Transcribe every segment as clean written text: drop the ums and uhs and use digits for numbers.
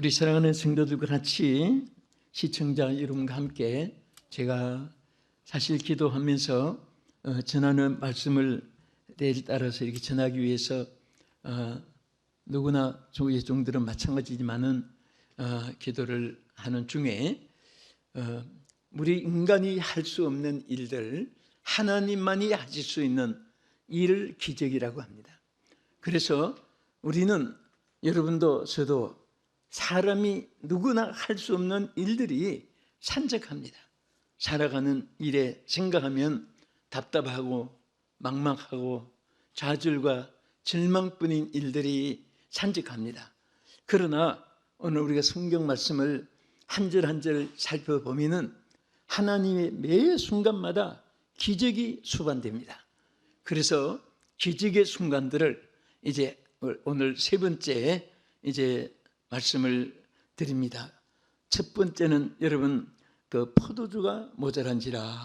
우리 사랑하는 성도들과 같이 시청자 여러분과 함께 제가 사실 기도하면서 전하는 말씀을 때에 따라서 이렇게 전하기 위해서 누구나 조의 종들은 마찬가지지만은 기도를 하는 중에 우리 인간이 할 수 없는 일들, 하나님만이 하실 수 있는 일을 기적이라고 합니다. 그래서 우리는 여러분도 저도 사람이 누구나 할 수 없는 일들이 산적합니다. 살아가는 일에 생각하면 답답하고 막막하고 좌절과 절망뿐인 일들이 산적합니다. 그러나 오늘 우리가 성경 말씀을 한 절 한 절 살펴보면은 하나님의 매 순간마다 기적이 수반됩니다. 그래서 기적의 순간들을 이제 오늘 세 번째 이제 말씀을 드립니다. 첫 번째는 여러분 그 포도주가 모자란지라,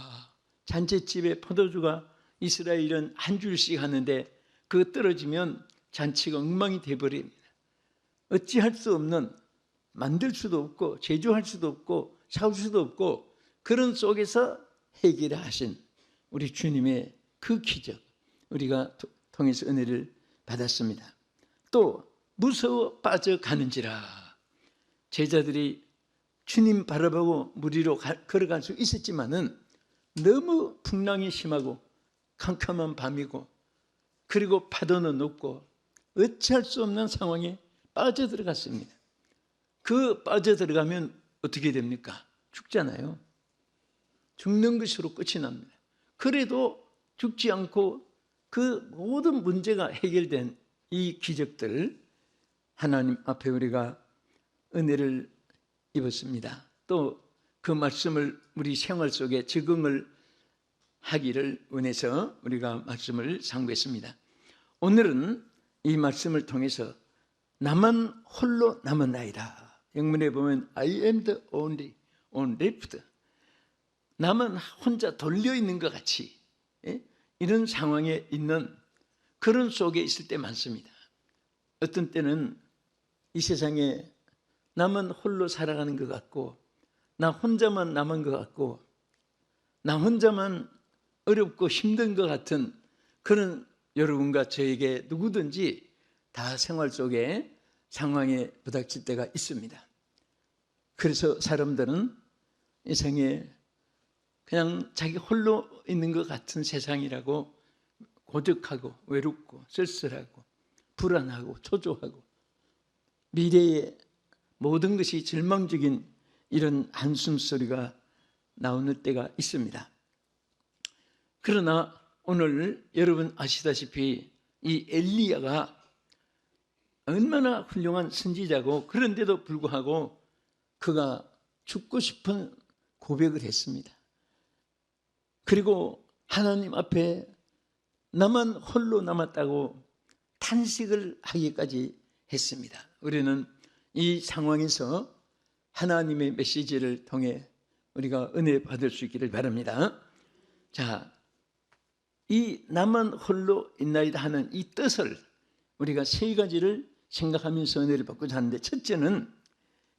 잔치집에 포도주가 이스라엘은 한 줄씩 하는데 그거 떨어지면 잔치가 엉망이 되어버립니다. 어찌할 수 없는, 만들 수도 없고 제조할 수도 없고 사올 수도 없고 그런 속에서 해결하신 우리 주님의 그 기적, 우리가 통해서 은혜를 받았습니다. 또 무서워 빠져가는지라, 제자들이 주님 바라보고 물 위로 걸어갈 수 있었지만은 너무 풍랑이 심하고 캄캄한 밤이고 그리고 파도는 높고 어찌할 수 없는 상황에 빠져들어갔습니다. 그 빠져들어가면 어떻게 됩니까? 죽잖아요. 죽는 것으로 끝이 납니다. 그래도 죽지 않고 그 모든 문제가 해결된 이 기적들, 하나님 앞에 우리가 은혜를 입었습니다. 또 그 말씀을 우리 생활 속에 적응을 하기를 원해서 우리가 말씀을 상고했습니다. 오늘은 이 말씀을 통해서 나만 홀로 남았나이다. 영문에 보면 I am the only one left. 나만 혼자 돌려있는 것 같이 이런 상황에 있는 그런 속에 있을 때 많습니다. 어떤 때는 이 세상에 나만 홀로 살아가는 것 같고, 나 혼자만 남은 것 같고, 나 혼자만 어렵고 힘든 것 같은 그런 여러분과 저에게 누구든지 다 생활 속에 상황에 부닥칠 때가 있습니다. 그래서 사람들은 이 세상에 그냥 자기 홀로 있는 것 같은 세상이라고 고적하고 외롭고 쓸쓸하고 불안하고 초조하고 미래의 모든 것이 절망적인 이런 한숨 소리가 나오는 때가 있습니다. 그러나 오늘 여러분 아시다시피 이 엘리야가 얼마나 훌륭한 선지자고 그런데도 불구하고 그가 죽고 싶은 고백을 했습니다. 그리고 하나님 앞에 나만 홀로 남았다고 탄식을 하기까지 했습니다. 우리는 이 상황에서 하나님의 메시지를 통해 우리가 은혜 받을 수 있기를 바랍니다. 자, 이 나만 홀로 있나이다 하는 이 뜻을 우리가 세 가지를 생각하면서 은혜를 받고자 하는데, 첫째는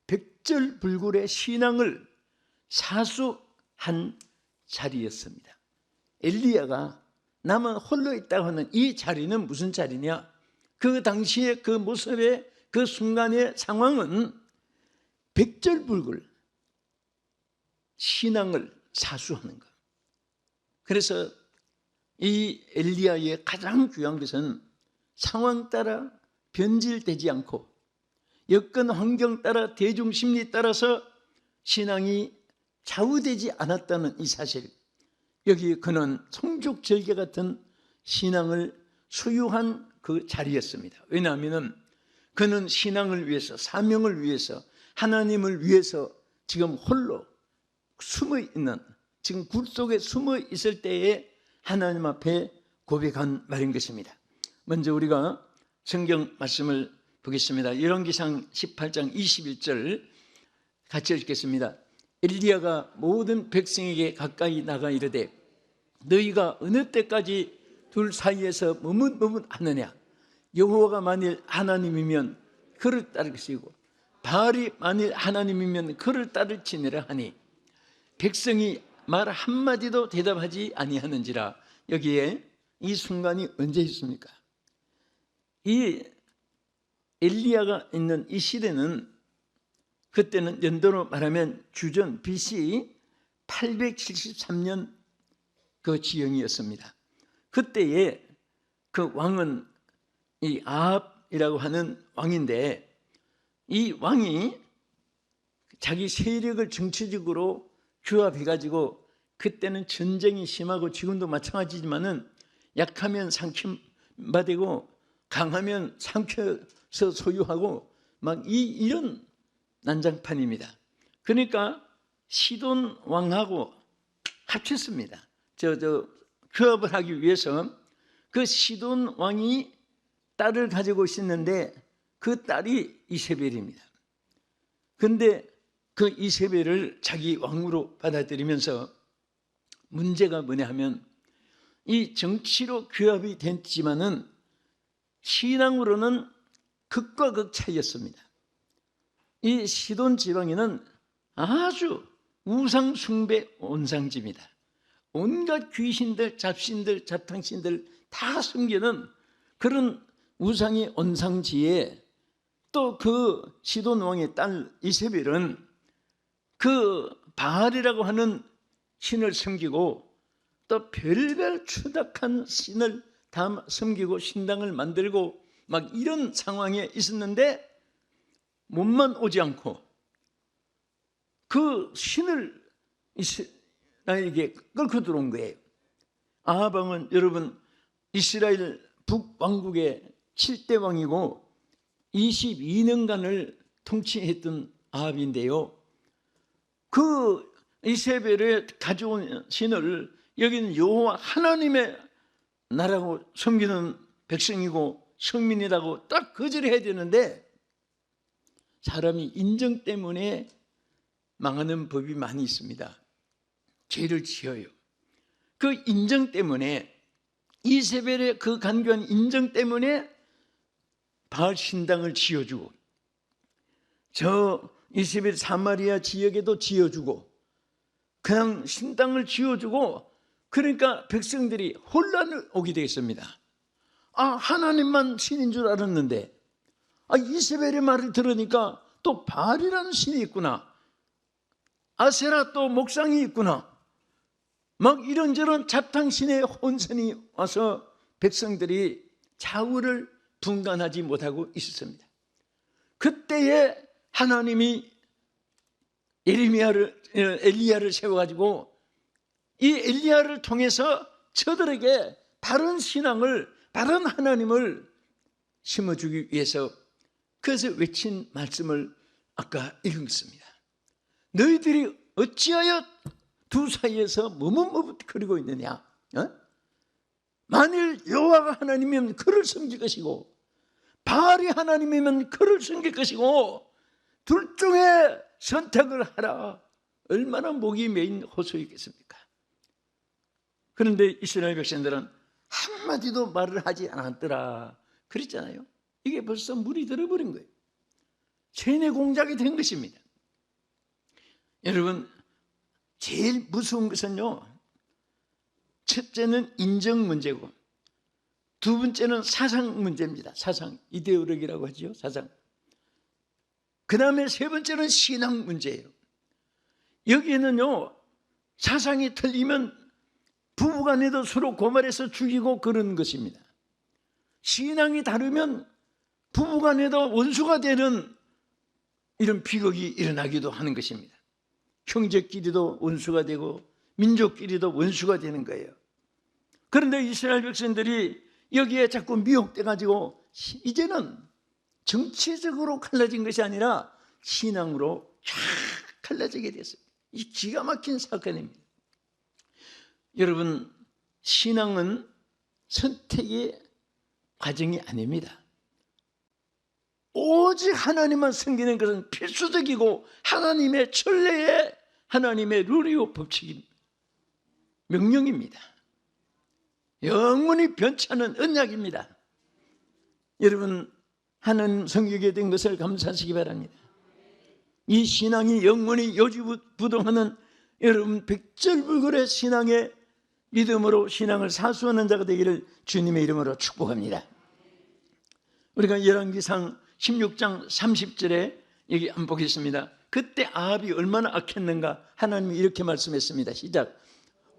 백절불굴의 신앙을 사수한 자리였습니다. 엘리야가 나만 홀로 있다고 하는 이 자리는 무슨 자리냐? 그 당시의 그 모습의 그 순간의 상황은 백절불굴 신앙을 사수하는 것. 그래서 이 엘리야의 가장 중요한 것은 상황 따라 변질되지 않고 여건 환경 따라 대중 심리 따라서 신앙이 좌우되지 않았다는 이 사실. 여기 그는 성족절개 같은 신앙을 소유한 그 자리였습니다. 왜냐하면 그는 신앙을 위해서, 사명을 위해서, 하나님을 위해서 지금 홀로 숨어 있는, 지금 굴 속에 숨어 있을 때에 하나님 앞에 고백한 말인 것입니다. 먼저 우리가 성경 말씀을 보겠습니다. 열왕기상 18장 21절 같이 읽겠습니다. 엘리야가 모든 백성에게 가까이 나가 이르되 너희가 어느 때까지 둘 사이에서 머뭇머뭇하느냐? 여호와가 만일 하나님이면 그를 따를 것이고 바알이 만일 하나님이면 그를 따를지니라 하니 백성이 말 한마디도 대답하지 아니하는지라. 여기에 이 순간이 언제 있습니까? 이 엘리야가 있는 이 시대는 그때는 연도로 말하면 주전 BC 873년 그 지형이었습니다. 그때에 그 왕은 이 아합이라고 하는 왕인데, 이 왕이 자기 세력을 정치적으로 규합해가지고, 그때는 전쟁이 심하고 지금도 마찬가지지만은 약하면 상kim받고 강하면 삼켜서 소유하고 막 이런 난장판입니다. 그러니까 시돈 왕하고 합쳤습니다. 규합을 하기 위해서. 그 시돈 왕이 딸을 가지고 있었는데 그 딸이 이세벨입니다. 그런데 그 이세벨을 자기 왕으로 받아들이면서 문제가 뭐냐 하면, 이 정치로 규합이 됐지만은 신앙으로는 극과 극 차이였습니다. 이 시돈 지방에는 아주 우상 숭배 온상지입니다. 온갖 귀신들, 잡신들, 잡탕신들 다 숨기는 그런 우상의 온상지에, 또 그 시돈 왕의 딸 이세벨은 그 바알이라고 하는 신을 섬기고 또 별별 추악한 신을 다 섬기고 신당을 만들고 막 이런 상황에 있었는데, 몸만 오지 않고 그 신을 이스라엘에게 끌고 들어온 거예요. 아합 왕은 여러분 이스라엘 북왕국의 7대 왕이고 22년간을 통치했던 아합인데요, 그 이세벨에 가져온 신을 여기는 여호와 하나님의 나라고 섬기는 백성이고 성민이라고 딱 거절해야 되는데, 사람이 인정 때문에 망하는 법이 많이 있습니다. 죄를 지어요. 그 인정 때문에, 이세벨의 그 간교한 인정 때문에 바알 신당을 지어주고, 저 이세벨 사마리아 지역에도 지어주고, 그냥 신당을 지어주고, 그러니까 백성들이 혼란을 오게 되겠습니다. 아, 하나님만 신인 줄 알았는데, 아, 이세벨의 말을 들으니까 또 바알이라는 신이 있구나, 아세라 또 목상이 있구나, 막 이런저런 잡탕신의 혼선이 와서 백성들이 좌우를 분간하지 못하고 있었습니다. 그때에 하나님이 엘리야를 세워가지고 이 엘리야를 통해서 저들에게 바른 신앙을, 바른 하나님을 심어주기 위해서, 그래서 외친 말씀을 아까 읽었습니다. 너희들이 어찌하여 두 사이에서 머뭇머뭇거리고 있느냐? 만일 여호와가 하나님이면 그를 섬길 것이고 바알이 하나님이면 그를 섬길 것이고, 둘 중에 선택을 하라. 얼마나 목이 메인 호소이겠습니까? 그런데 이스라엘 백성들은 한마디도 말을 하지 않았더라 그랬잖아요. 이게 벌써 물이 들어버린 거예요. 세뇌 공작이 된 것입니다. 여러분, 제일 무서운 것은요, 첫째는 인정 문제고, 두 번째는 사상 문제입니다. 사상, 이데올로기라고 하죠. 사상. 그 다음에 세 번째는 신앙 문제예요. 여기에는요, 사상이 틀리면 부부간에도 서로 고발해서 죽이고 그런 것입니다. 신앙이 다르면 부부간에도 원수가 되는 이런 비극이 일어나기도 하는 것입니다. 형제끼리도 원수가 되고 민족끼리도 원수가 되는 거예요. 그런데 이스라엘 백성들이 여기에 자꾸 미혹돼 가지고 이제는 정치적으로 갈라진 것이 아니라 신앙으로 쫙 갈라지게 됐습니다. 이 기가 막힌 사건입니다. 여러분, 신앙은 선택의 과정이 아닙니다. 오직 하나님만 섬기는 것은 필수적이고 하나님의 천례의 하나님의 룰이요 법칙입니다. 명령입니다. 영원히 변치 않은 언약입니다. 여러분, 하나님 섬기게 된 것을 감사하시기 바랍니다. 이 신앙이 영원히 요지부동하는 여러분 백절불굴의 신앙의 믿음으로 신앙을 사수하는 자가 되기를 주님의 이름으로 축복합니다. 우리가 열왕기상 16장 30절에 여기 한번 보겠습니다. 그때 아합이 얼마나 악했는가 하나님이 이렇게 말씀했습니다. 시작.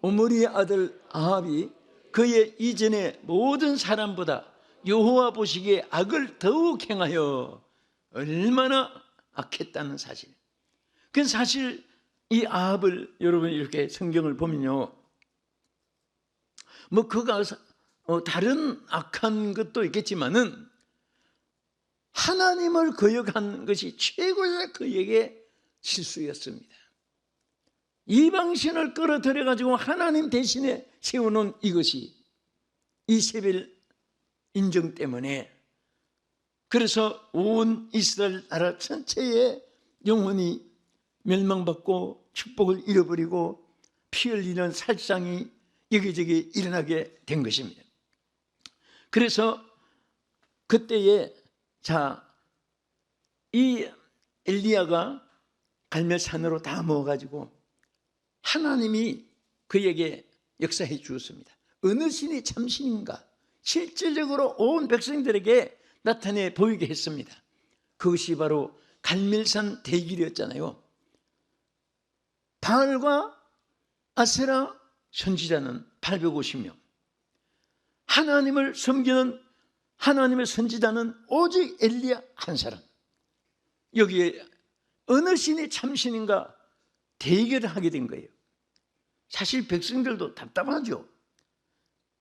오므리의 아들 아합이 그의 이전의 모든 사람보다 여호와 보시기에 악을 더욱 행하여 얼마나 악했다는 사실. 그 사실 이 아합을 여러분 이렇게 성경을 보면요, 뭐 그가 다른 악한 것도 있겠지만은 하나님을 거역한 것이 최고의 그에게 실수였습니다. 이방신을 끌어들여 가지고 하나님 대신에 세워놓은 이것이 이세벨 인정 때문에, 그래서 온 이스라엘 나라 전체에 영혼이 멸망받고 축복을 잃어버리고 피 흘리는 살상이 여기저기 일어나게 된 것입니다. 그래서 그때에 이 엘리야가 갈멜산으로 다 모아가지고 하나님이 그에게 역사해 주었습니다. 어느 신이 참신인가 실질적으로 온 백성들에게 나타내 보이게 했습니다. 그것이 바로 갈멜산 대길이었잖아요. 바알과 아세라 선지자는 850명, 하나님을 섬기는 하나님의 선지자는 오직 엘리야 한 사람. 여기에 어느 신이 참신인가 대결을 하게 된 거예요. 사실 백성들도 답답하죠.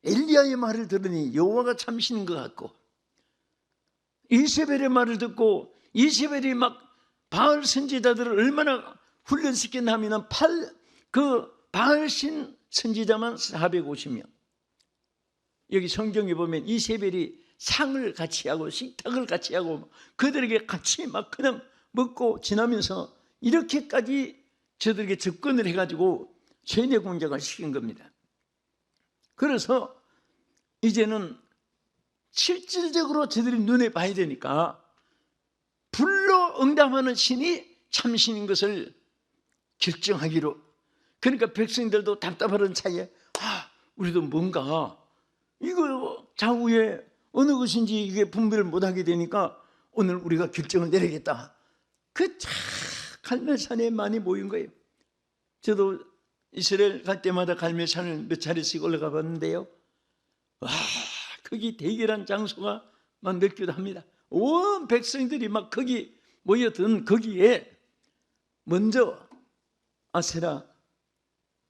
엘리야의 말을 들으니 여호와가 참신인 것 같고, 이세벨의 말을 듣고 이세벨이 막 바알 선지자들을 얼마나 훈련시켰나 하면 그 바알신 선지자만 450명. 여기 성경에 보면 이세벨이 상을 같이 하고 식탁을 같이 하고 그들에게 같이 막 그냥 먹고 지나면서 이렇게까지 저들에게 접근을 해가지고 세뇌 공작을 시킨 겁니다. 그래서 이제는 실질적으로 저들이 눈에 봐야 되니까 불로 응답하는 신이 참신인 것을 결정하기로. 그러니까 백성들도 답답하는 차이에 우리도 뭔가 이거 좌우에 어느 것인지 이게 분별을 못하게 되니까 오늘 우리가 결정을 내리겠다. 그 갈멜산에 많이 모인 거예요. 저도 이스라엘 갈 때마다 갈멜산을 몇 차례씩 올라가 봤는데요, 거기 대결한 장소가 막 몇 개도 합니다. 온 백성들이 막 거기 모여든 거기에 먼저 아세라,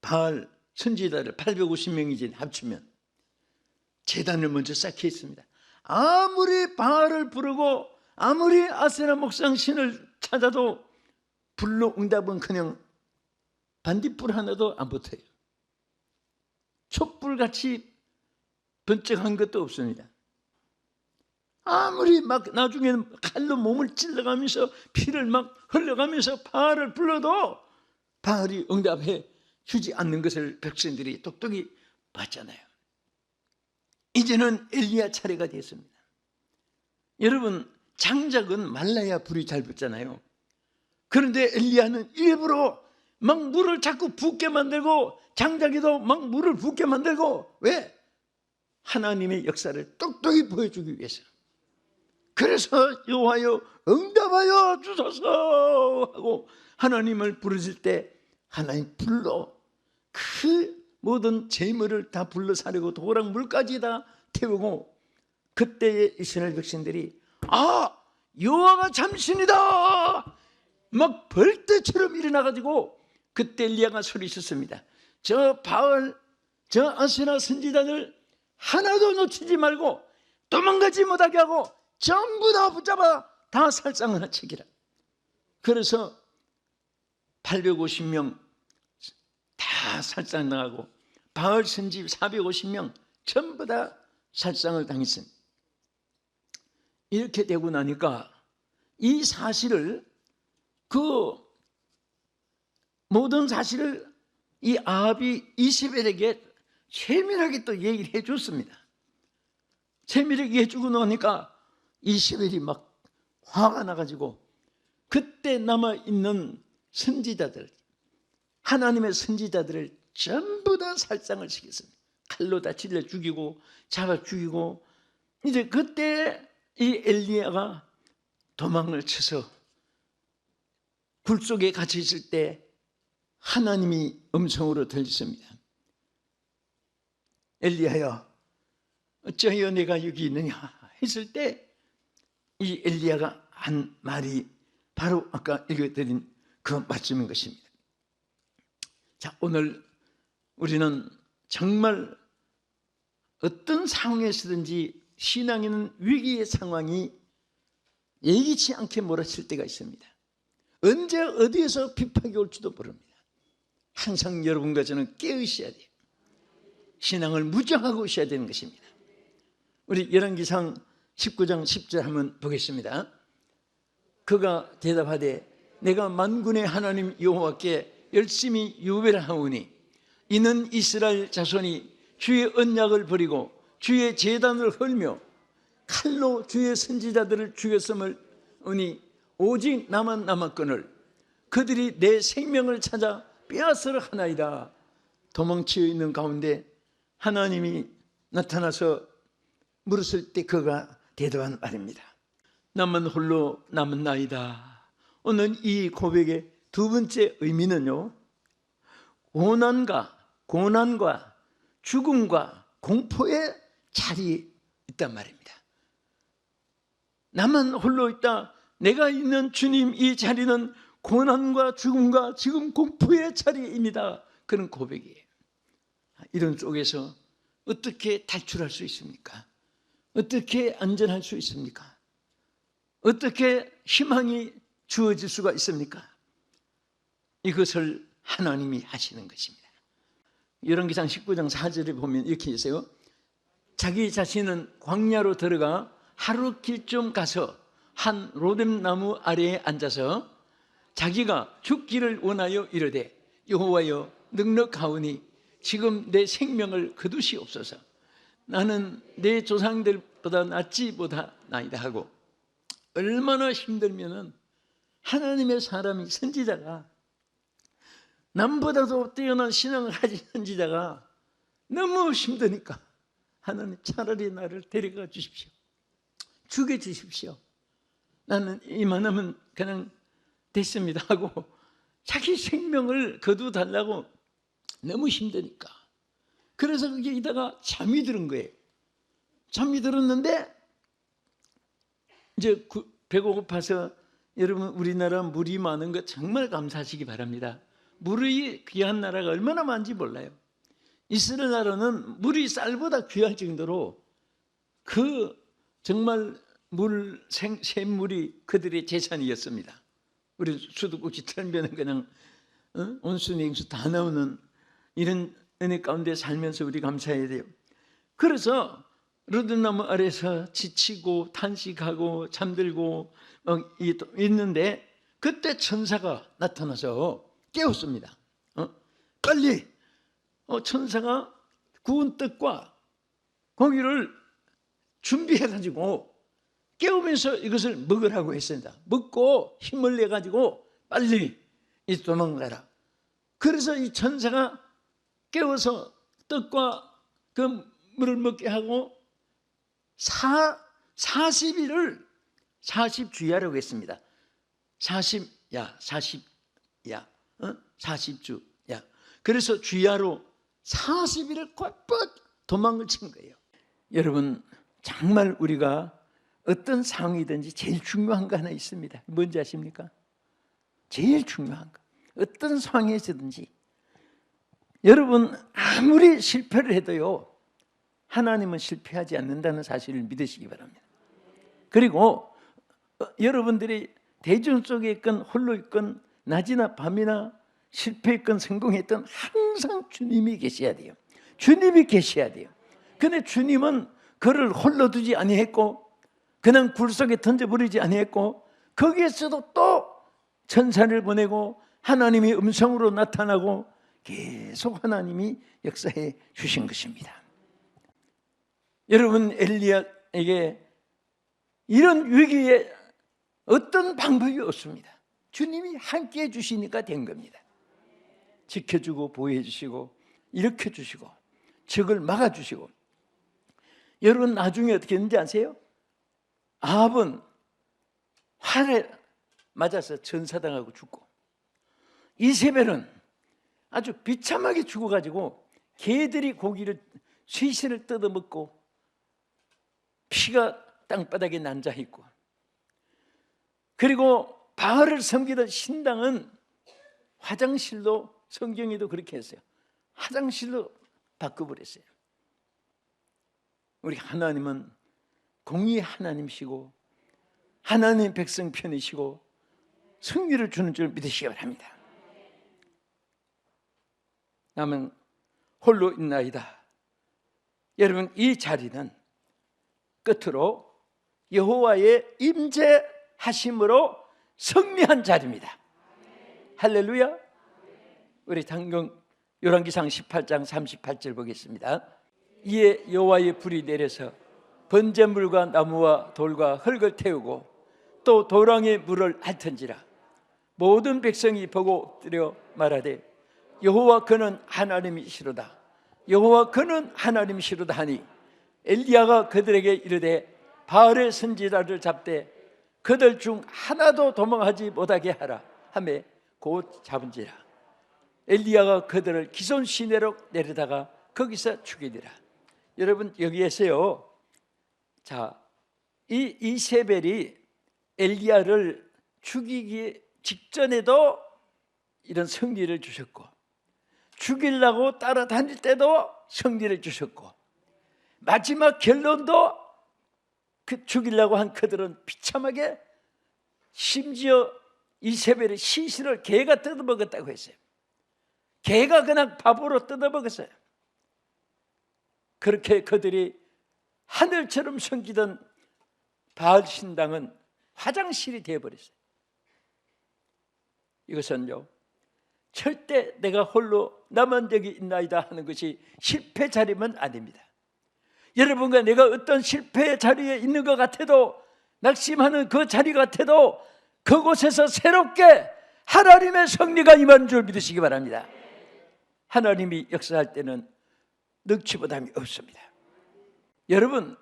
바알 선지자를 850명이지 합치면 제단을 먼저 쌓게 했습니다. 아무리 바알을 부르고 아무리 아세라 목상 신을 찾아도 불로 응답은 반딧불 하나도 안 붙어요. 촛불같이 번쩍한 것도 없습니다. 아무리 막 나중에는 칼로 몸을 찔러가면서 피를 막 흘려가면서 바알을 불러도 바알이 응답해 주지 않는 것을 백성들이 똑똑히 봤잖아요. 이제는 엘리야 차례가 됐습니다. 여러분, 장작은 말라야 불이 잘 붙잖아요. 그런데 엘리야는 일부러 막 물을 자꾸 붓게 만들고 장작에도 막 물을 붓게 만들고, 왜? 하나님의 역사를 똑똑히 보여주기 위해서. 그래서 여호와여 응답하여 주소서 하고 하나님을 부르실 때 하나님 불러 그 모든 재물을 다 불러사려고 도랑 물까지 다 태우고, 그때의 이스라엘 백성들이 여호와가 참신이다 막 벌떼처럼 일어나가지고 그때 엘리야가 소리쳤습니다. 저 바알, 저 아세라 선지자들 하나도 놓치지 말고 도망가지 못하게 하고 전부 다 붙잡아 다 살상하나 치기라. 그래서 850명 다 살상당하고 바알 선지 450명 전부 다 살상을 당했습니다. 이렇게 되고 나니까 이 사실을, 그 모든 사실을 이 아합이 이세벨에게 세밀하게 또 얘기를 해줬습니다. 세밀하게 해주고 나니까 이세벨이 막 화가 나가지고 그때 남아있는 선지자들, 하나님의 선지자들을 전부 다 살상을 시켰습니다. 칼로 다 찔러 죽이고 잡아 죽이고, 이제 그때 이 엘리야가 도망을 쳐서 굴 속에 갇혀 있을 때 하나님이 음성으로 들리십니다. 엘리야여, 어찌하여 내가 여기 있느냐 했을 때 이 엘리야가 한 말이 바로 아까 읽어드린 그 말씀인 것입니다. 자, 오늘 우리는 정말 어떤 상황에서든지 신앙에는 위기의 상황이 예기치 않게 몰아칠 때가 있습니다. 언제 어디에서 비판이 올지도 모릅니다. 항상 여러분과 저는 깨어있어야 돼요. 신앙을 무장하고 있어야 되는 것입니다. 우리 열왕기상 19장 10절 한번 보겠습니다. 그가 대답하되 내가 만군의 하나님 여호와께 열심히 유배를 하오니 이는 이스라엘 자손이 주의 언약을 버리고 주의 제단을 헐며 칼로 주의 선지자들을 죽였음을 으니 오직 나만 남았거늘 그들이 내 생명을 찾아 빼앗으려 하나이다. 도망치어 있는 가운데 하나님이 나타나서 물었을 때 그가 대답한 말입니다. 나만 홀로 남았나이다. 오늘 이 고백의 두 번째 의미는요, 고난과 죽음과 공포의 자리에 있단 말입니다. 나만 홀로 있다. 내가 있는 주님 이 자리는 고난과 죽음과 지금 공포의 자리입니다. 그런 고백이에요. 이런 속에서 어떻게 탈출할 수 있습니까? 어떻게 안전할 수 있습니까? 어떻게 희망이 주어질 수가 있습니까? 이것을 하나님이 하시는 것입니다. 열왕기상 19장 4절에 보면 이렇게 있어요. 자기 자신은 광야로 들어가 하루 길쯤 가서 한 로뎀나무 아래에 앉아서 자기가 죽기를 원하여 이르되 여호와여 넉넉하오니 지금 내 생명을 거두시옵소서. 나는 내 조상들보다 낫지 못하나이다 하고, 얼마나 힘들면은 하나님의 사람이 선지자가, 남보다도 뛰어난 신앙을 가진 선지자가 너무 힘드니까 하나님 차라리 나를 데려가 주십시오. 죽여 주십시오. 나는 이만하면 그냥 됐습니다 하고 자기 생명을 거두달라고 너무 힘드니까. 그래서 그게 이다가 잠이 들은 거예요. 잠이 들었는데 이제 배가 고파서, 여러분 우리나라 물이 많은 거 정말 감사하시기 바랍니다. 물이 귀한 나라가 얼마나 많은지 몰라요. 이스라엘 나라는 물이 쌀보다 귀할 정도로 그 정말 샘물이 그들의 재산이었습니다. 우리 수도꼭지 틀면은 그냥 온수니 냉수 다 나오는 이런 은혜 가운데 살면서 우리 감사해야 돼요. 그래서 로뎀나무 아래서 지치고 탄식하고 잠들고 있는데 그때 천사가 나타나서 깨웠습니다. 빨리 천사가 구운 떡과 고기를 준비해가지고 깨우면서 이것을 먹으라고 했습니다. 먹고 힘을 내가지고 빨리 도망가라. 그래서 이 천사가 깨워서 떡과 그 물을 먹게 하고 40일을 40주야라고 했습니다. 40야 40주야. 그래서 주야로 40일을 꽉꽉 도망을 친 거예요. 여러분 정말 우리가 어떤 상황이든지 제일 중요한 거 하나 있습니다. 뭔지 아십니까? 제일 중요한 거. 어떤 상황에서든지 여러분 아무리 실패를 해도요, 하나님은 실패하지 않는다는 사실을 믿으시기 바랍니다. 그리고 여러분들이 대중 속에 있건 홀로 있건 낮이나 밤이나 실패했건 성공했던 항상 주님이 계셔야 돼요. 주님이 계셔야 돼요. 근데 주님은 그를 홀로 두지 아니했고 그냥 굴 속에 던져버리지 아니했고 거기에서도 또 천사를 보내고 하나님이 음성으로 나타나고 계속 하나님이 역사해 주신 것입니다. 여러분 엘리야에게 이런 위기에 어떤 방법이 없습니다. 주님이 함께해 주시니까 된 겁니다. 지켜주고 보호해 주시고 일으켜 주시고 적을 막아 주시고. 여러분 나중에 어떻게 했는지 아세요? 아합은 활에 맞아서 전사당하고 죽고, 이세벨은 아주 비참하게 죽어가지고 개들이 고기를 쇠실을 뜯어먹고 피가 땅바닥에 난자 있고, 그리고 바알을 섬기던 신당은 화장실로, 성경에도 그렇게 했어요. 화장실로 바꿔버렸어요. 우리 하나님은 공의의 하나님이시고 하나님 백성 편이시고 승리를 주는 줄 믿으시기 바랍니다. 남은 홀로 있나이다. 여러분, 이 자리는 끝으로 여호와의 임재하심으로 승리한 자리입니다. 할렐루야. 우리 당경 열왕기상 18장 38절 보겠습니다. 이에 여호와의 불이 내려서 번제물과 나무와 돌과 흙을 태우고 또 도랑의 물을 핥은지라. 모든 백성이 보고 들여 말하되 여호와 그는 하나님이시로다. 여호와 그는 하나님이시로다 하니 엘리야가 그들에게 이르되 바알의 선지자를 잡되 그들 중 하나도 도망하지 못하게 하라 하며 곧 잡은지라. 엘리야가 그들을 기손 시내로 내려다가 거기서 죽이니라. 여러분 여기에서요, 자, 이 이세벨이 엘리야를 죽이기 직전에도 이런 승리를 주셨고, 죽이려고 따라다닐 때도 승리를 주셨고, 마지막 결론도 그 죽이려고 한 그들은 비참하게, 심지어 이세벨의 시신을 개가 뜯어먹었다고 했어요. 개가 그냥 밥으로 뜯어먹었어요. 그렇게 그들이 하늘처럼 섬기던 바알 신당은 화장실이 되어버렸어요. 이것은요, 절대 내가 홀로 남은 적이 있나이다 하는 것이 실패 자리면 아닙니다. 여러분과 내가 어떤 실패의 자리에 있는 것 같아도, 낙심하는 그 자리 같아도 그곳에서 새롭게 하나님의 승리가 임하는 줄 믿으시기 바랍니다. 하나님이 역사할 때는 능치보담이 없습니다. 여러분,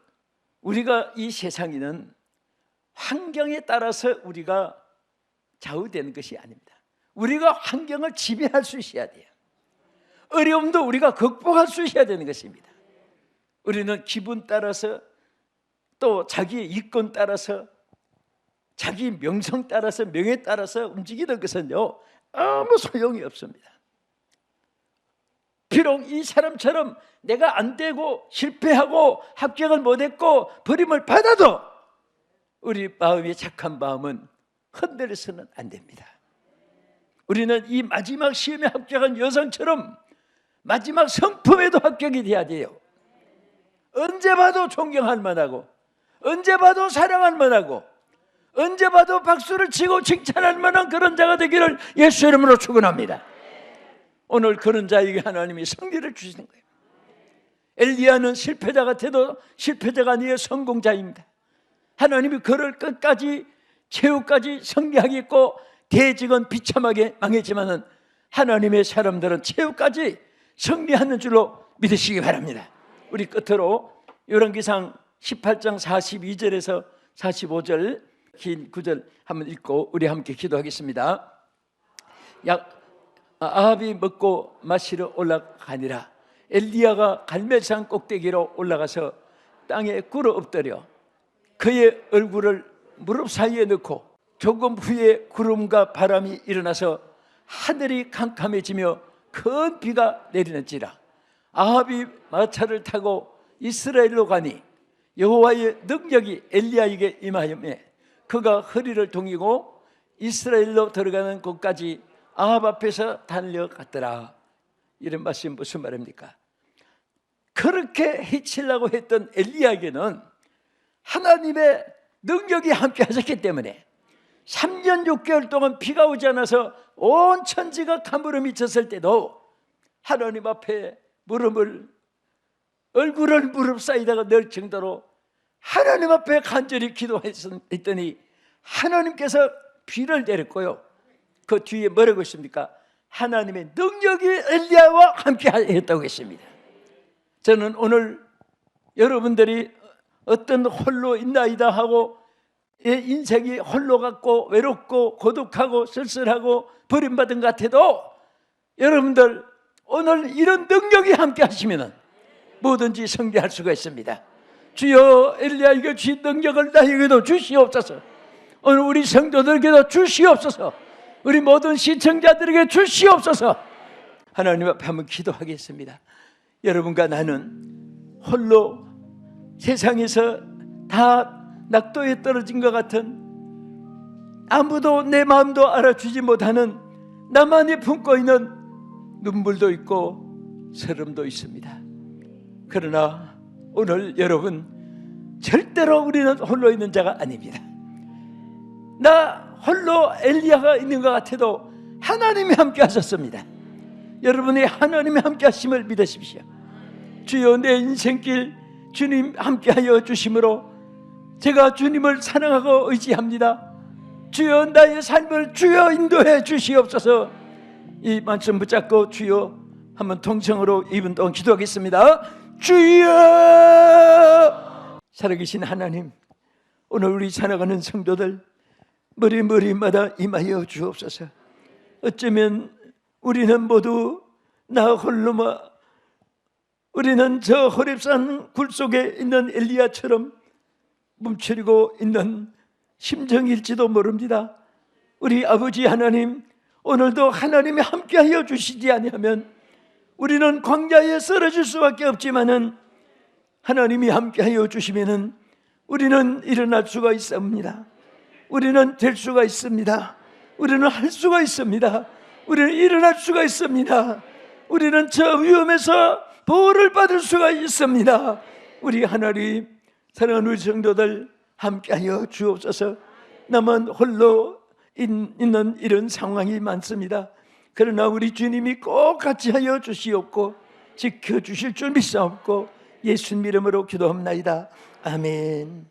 우리가 이 세상에는 환경에 따라서 우리가 좌우되는 것이 아닙니다. 우리가 환경을 지배할 수 있어야 돼요. 어려움도 우리가 극복할 수 있어야 되는 것입니다. 우리는 기분 따라서, 또 자기의 이권 따라서, 자기 명성 따라서, 명예 따라서 움직이는 것은요, 아무 소용이 없습니다. 비록 이 사람처럼 내가 안 되고 실패하고 합격을 못했고 버림을 받아도 우리 마음의 착한 마음은 흔들려서는 안 됩니다. 우리는 이 마지막 시험에 합격한 여성처럼 마지막 성품에도 합격이 돼야 돼요. 언제 봐도 존경할 만하고, 언제 봐도 사랑할 만하고, 언제 봐도 박수를 치고 칭찬할 만한 그런 자가 되기를 예수 이름으로 축원합니다. 오늘 그런 자에게 하나님이 승리를 주시는 거예요. 엘리야는 실패자 같아도 실패자가 아니에요. 성공자입니다. 하나님이 그를 끝까지, 최후까지 승리하겠고, 대직은 비참하게 망했지만은 하나님의 사람들은 최후까지 승리하는 줄로 믿으시기 바랍니다. 우리 끝으로 열왕기상 18장 42절에서 45절 긴 구절 한번 읽고 우리 함께 기도하겠습니다. 아합이 먹고 마시러 올라가니라. 엘리야가 갈멜산 꼭대기로 올라가서 땅에 꿇어 엎드려 그의 얼굴을 무릎 사이에 넣고, 조금 후에 구름과 바람이 일어나서 하늘이 캄캄해지며 큰 비가 내리는지라. 아합이 마차를 타고 이스라엘로 가니 여호와의 능력이 엘리야에게 임하였며 그가 허리를 동이고 이스라엘로 들어가는 곳까지 아합 앞에서 달려갔더라. 이런 말씀이 무슨 말입니까? 그렇게 해치려고 했던 엘리야에게는 하나님의 능력이 함께 하셨기 때문에 3년 6개월 동안 비가 오지 않아서 온 천지가 가물음이 졌을 때도 하나님 앞에 얼굴을 무릎 사이다가 넣을 정도로 하나님 앞에 간절히 기도했더니 하나님께서 비를 내렸고요, 그 뒤에 뭐라고 했습니까? 하나님의 능력이 엘리야와 함께 했다고 했습니다. 저는 오늘 여러분들이 어떤 홀로 있나이다 하고 인생이 홀로 같고 외롭고 고독하고 쓸쓸하고 버림받은 것 같아도 여러분들 오늘 이런 능력이 함께 하시면 뭐든지 성취할 수가 있습니다. 주여 엘리야에게 주신 능력을 나에게도 주시옵소서. 오늘 우리 성도들에게도 주시옵소서. 우리 모든 시청자들에게 주시옵소서. 하나님 앞에 한번 기도하겠습니다. 여러분과 나는 홀로 세상에서 다 낙도에 떨어진 것 같은, 아무도 내 마음도 알아주지 못하는 나만이 품고 있는 눈물도 있고 서름도 있습니다. 그러나 오늘 여러분, 절대로 우리는 홀로 있는 자가 아닙니다. 나 홀로 엘리야가 있는 것 같아도 하나님이 함께 하셨습니다. 여러분이 하나님이 함께 하심을 믿으십시오. 주여 내 인생길 주님 함께하여 주심으로 제가 주님을 사랑하고 의지합니다. 주여 나의 삶을 주여 인도해 주시옵소서. 이 말씀 붙잡고 주여 한번 통성으로 2분 동안 기도하겠습니다. 주여! 살아계신 하나님, 오늘 우리 살아가는 성도들 머리마다 임하여 주옵소서. 어쩌면 우리는 모두 나 홀로마, 우리는 저 호렙산 굴 속에 있는 엘리야처럼 뭉쳐리고 있는 심정일지도 모릅니다. 우리 아버지 하나님, 오늘도 하나님이 함께하여 주시지 아니하면 우리는 광야에 쓰러질 수밖에 없지만은 하나님이 함께하여 주시면은 우리는 일어날 수가 있습니다. 우리는 될 수가 있습니다. 우리는 할 수가 있습니다. 우리는 일어날 수가 있습니다. 우리는 저 위험에서 보호를 받을 수가 있습니다. 우리 하나님, 사랑하는 우리 성도들 함께하여 주옵소서. 나만 홀로 있는 이런 상황이 많습니다. 그러나 우리 주님이 꼭 같이 하여 주시옵고 지켜주실 줄 믿사옵고 예수님 이름으로 기도합나이다. 아멘.